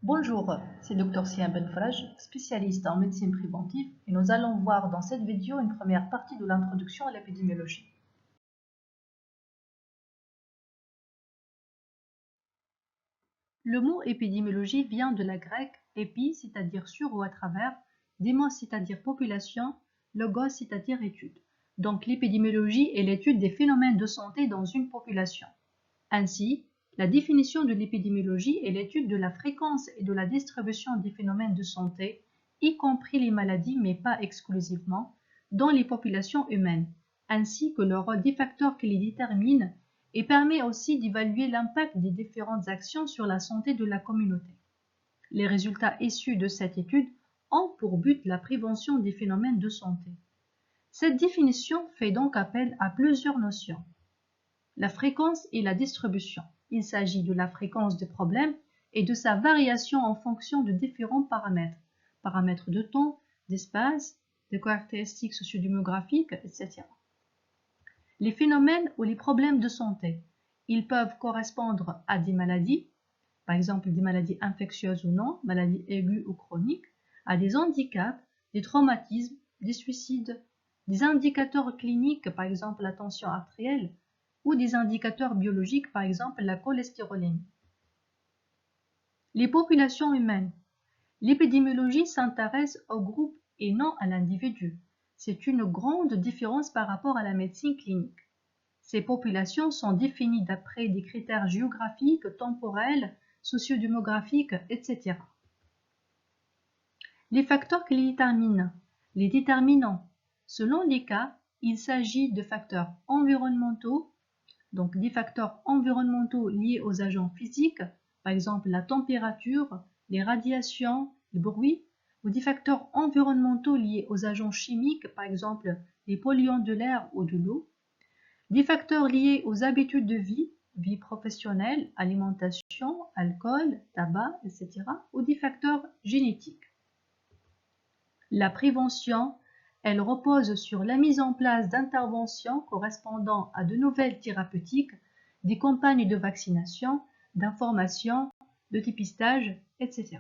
Bonjour, c'est Dr Siam Benfraj, spécialiste en médecine préventive, et nous allons voir dans cette vidéo une première partie de l'introduction à l'épidémiologie. Le mot épidémiologie vient de la grecque épi, c'est-à-dire sur ou à travers, démos, c'est-à-dire population, logos, c'est-à-dire étude. Donc l'épidémiologie est l'étude des phénomènes de santé dans une population. Ainsi, la définition de l'épidémiologie est l'étude de la fréquence et de la distribution des phénomènes de santé, y compris les maladies mais pas exclusivement, dans les populations humaines, ainsi que le rôle des facteurs qui les déterminent et permet aussi d'évaluer l'impact des différentes actions sur la santé de la communauté. Les résultats issus de cette étude ont pour but la prévention des phénomènes de santé. Cette définition fait donc appel à plusieurs notions. La fréquence et la distribution. Il s'agit de la fréquence des problèmes et de sa variation en fonction de différents paramètres. Paramètres de temps, d'espace, de caractéristiques sociodémographiques, etc. Les phénomènes ou les problèmes de santé. Ils peuvent correspondre à des maladies, par exemple des maladies infectieuses ou non, maladies aiguës ou chroniques, à des handicaps, des traumatismes, des suicides, des indicateurs cliniques, par exemple la tension artérielle, ou des indicateurs biologiques, par exemple la cholestérolémie. Les populations humaines. L'épidémiologie s'intéresse au groupe et non à l'individu. C'est une grande différence par rapport à la médecine clinique. Ces populations sont définies d'après des critères géographiques, temporels, sociodémographiques, etc. Les facteurs qui les déterminent. Les déterminants. Selon les cas, il s'agit de facteurs environnementaux, donc des facteurs environnementaux liés aux agents physiques, par exemple la température, les radiations, le bruit, ou des facteurs environnementaux liés aux agents chimiques, par exemple les polluants de l'air ou de l'eau, des facteurs liés aux habitudes de vie professionnelle, alimentation, alcool, tabac, etc., ou des facteurs génétiques. La prévention, elle repose sur la mise en place d'interventions correspondant à de nouvelles thérapeutiques, des campagnes de vaccination, d'information, de dépistage, etc.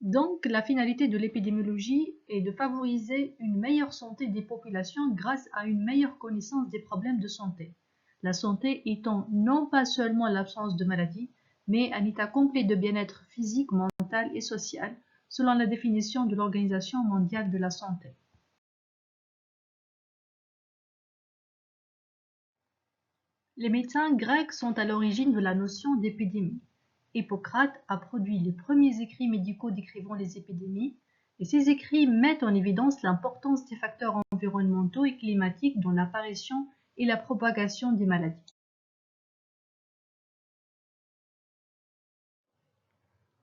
Donc, la finalité de l'épidémiologie est de favoriser une meilleure santé des populations grâce à une meilleure connaissance des problèmes de santé. La santé étant non pas seulement l'absence de maladie, mais un état complet de bien-être physique, mental et social, selon la définition de l'Organisation mondiale de la santé. Les médecins grecs sont à l'origine de la notion d'épidémie. Hippocrate a produit les premiers écrits médicaux décrivant les épidémies, et ces écrits mettent en évidence l'importance des facteurs environnementaux et climatiques dans l'apparition et la propagation des maladies.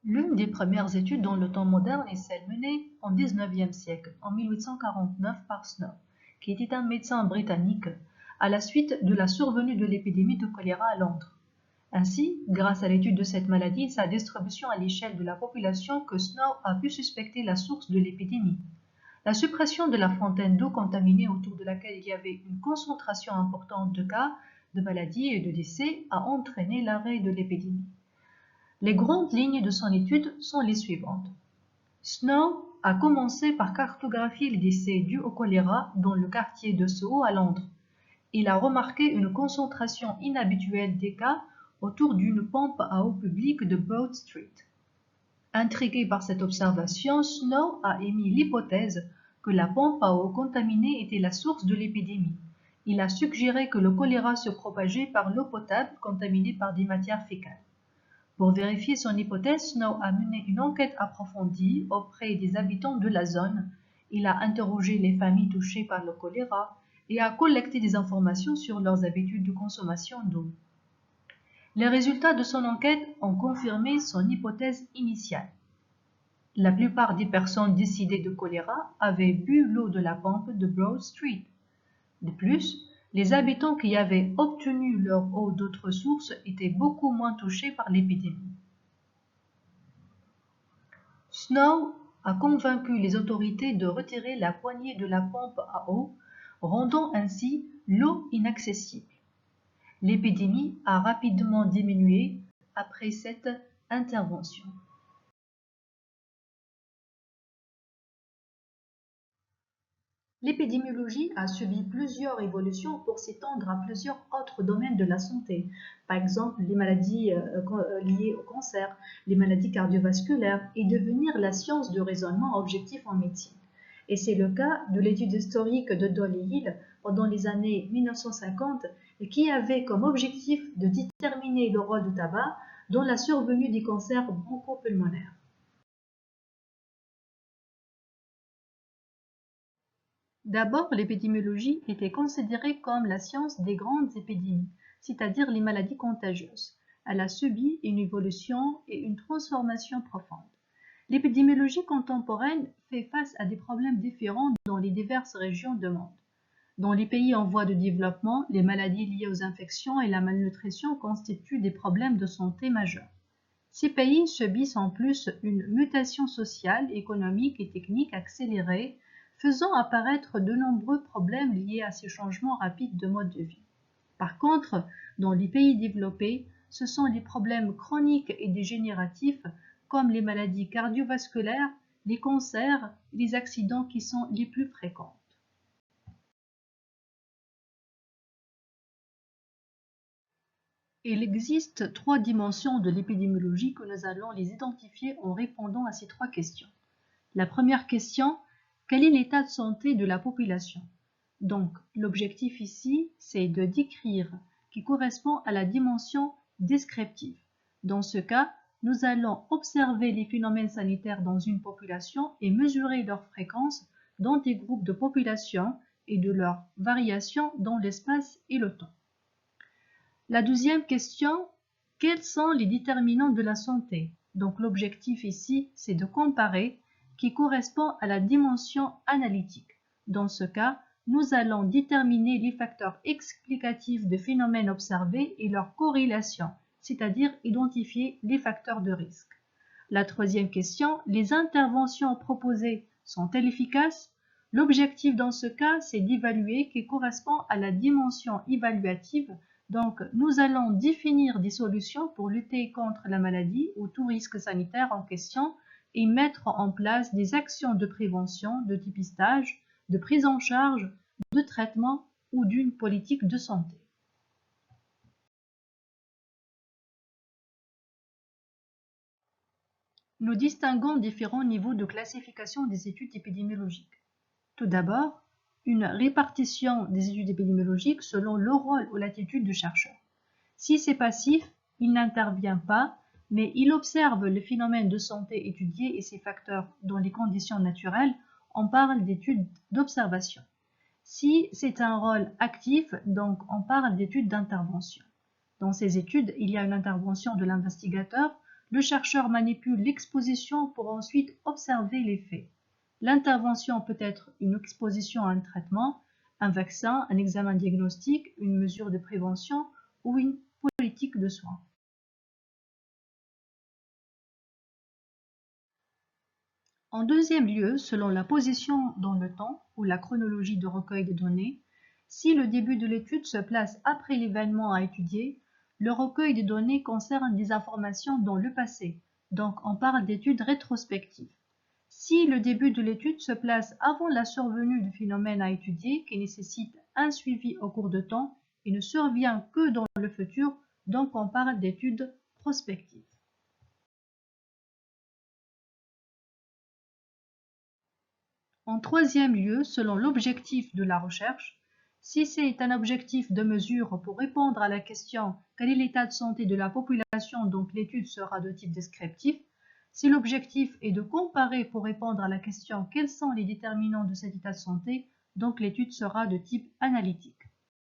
L'une des premières études dans le temps moderne est celle menée au XIXe siècle, en 1849 par Snow, qui était un médecin britannique, à la suite de la survenue de l'épidémie de choléra à Londres. Ainsi, grâce à l'étude de cette maladie et sa distribution à l'échelle de la population, que Snow a pu suspecter la source de l'épidémie. La suppression de la fontaine d'eau contaminée autour de laquelle il y avait une concentration importante de cas de maladie et de décès a entraîné l'arrêt de l'épidémie. Les grandes lignes de son étude sont les suivantes. Snow a commencé par cartographier les décès dus au choléra dans le quartier de Soho à Londres. Il a remarqué une concentration inhabituelle des cas autour d'une pompe à eau publique de Broad Street. Intrigué par cette observation, Snow a émis l'hypothèse que la pompe à eau contaminée était la source de l'épidémie. Il a suggéré que le choléra se propageait par l'eau potable contaminée par des matières fécales. Pour vérifier son hypothèse, Snow a mené une enquête approfondie auprès des habitants de la zone. Il a interrogé les familles touchées par le choléra et a collecté des informations sur leurs habitudes de consommation d'eau. Les résultats de son enquête ont confirmé son hypothèse initiale. La plupart des personnes décédées de choléra avaient bu l'eau de la pompe de Broad Street. De plus, les habitants qui avaient obtenu leur eau d'autres sources étaient beaucoup moins touchés par l'épidémie. Snow a convaincu les autorités de retirer la poignée de la pompe à eau, rendant ainsi l'eau inaccessible. L'épidémie a rapidement diminué après cette intervention. L'épidémiologie a subi plusieurs évolutions pour s'étendre à plusieurs autres domaines de la santé. Par exemple, les maladies liées au cancer, les maladies cardiovasculaires et devenir la science de raisonnement objectif en médecine. Et c'est le cas de l'étude historique de Dolly Hill pendant les années 1950 et qui avait comme objectif de déterminer le rôle du tabac dans la survenue des cancers bronchopulmonaires. D'abord, l'épidémiologie était considérée comme la science des grandes épidémies, c'est-à-dire les maladies contagieuses. Elle a subi une évolution et une transformation profonde. L'épidémiologie contemporaine fait face à des problèmes différents dans les diverses régions du monde. Dans les pays en voie de développement, les maladies liées aux infections et la malnutrition constituent des problèmes de santé majeurs. Ces pays subissent en plus une mutation sociale, économique et technique accélérée, faisant apparaître de nombreux problèmes liés à ces changements rapides de mode de vie. Par contre, dans les pays développés, ce sont les problèmes chroniques et dégénératifs comme les maladies cardiovasculaires, les cancers et les accidents qui sont les plus fréquents. Il existe trois dimensions de l'épidémiologie que nous allons les identifier en répondant à ces trois questions. La première question, quel est l'état de santé de la population? Donc, l'objectif ici, c'est de décrire, qui correspond à la dimension descriptive. Dans ce cas, nous allons observer les phénomènes sanitaires dans une population et mesurer leur fréquence dans des groupes de population et de leur variation dans l'espace et le temps. La deuxième question, quels sont les déterminants de la santé? Donc l'objectif ici, c'est de comparer, qui correspond à la dimension analytique. Dans ce cas, nous allons déterminer les facteurs explicatifs de phénomènes observés et leur corrélation, c'est-à-dire identifier les facteurs de risque. La troisième question, les interventions proposées sont-elles efficaces? L'objectif dans ce cas, c'est d'évaluer qui correspond à la dimension évaluative. Donc, nous allons définir des solutions pour lutter contre la maladie ou tout risque sanitaire en question et mettre en place des actions de prévention, de dépistage, de prise en charge, de traitement ou d'une politique de santé. Nous distinguons différents niveaux de classification des études épidémiologiques. Tout d'abord, une répartition des études épidémiologiques selon le rôle ou l'attitude du chercheur. Si c'est passif, il n'intervient pas, mais il observe le phénomène de santé étudié et ses facteurs dans les conditions naturelles. On parle d'études d'observation. Si c'est un rôle actif, donc on parle d'études d'intervention. Dans ces études, il y a une intervention de l'investigateur. Le chercheur manipule l'exposition pour ensuite observer les faits. L'intervention peut être une exposition à un traitement, un vaccin, un examen diagnostique, une mesure de prévention ou une politique de soins. En deuxième lieu, selon la position dans le temps ou la chronologie de recueil des données, si le début de l'étude se place après l'événement à étudier, le recueil des données concerne des informations dans le passé, donc on parle d'études rétrospectives. Si le début de l'étude se place avant la survenue du phénomène à étudier qui nécessite un suivi au cours de temps et ne survient que dans le futur, donc on parle d'études prospectives. En troisième lieu, selon l'objectif de la recherche, si c'est un objectif de mesure pour répondre à la question quel est l'état de santé de la population, donc l'étude sera de type descriptif. Si l'objectif est de comparer pour répondre à la question quels sont les déterminants de cet état de santé, donc l'étude sera de type analytique.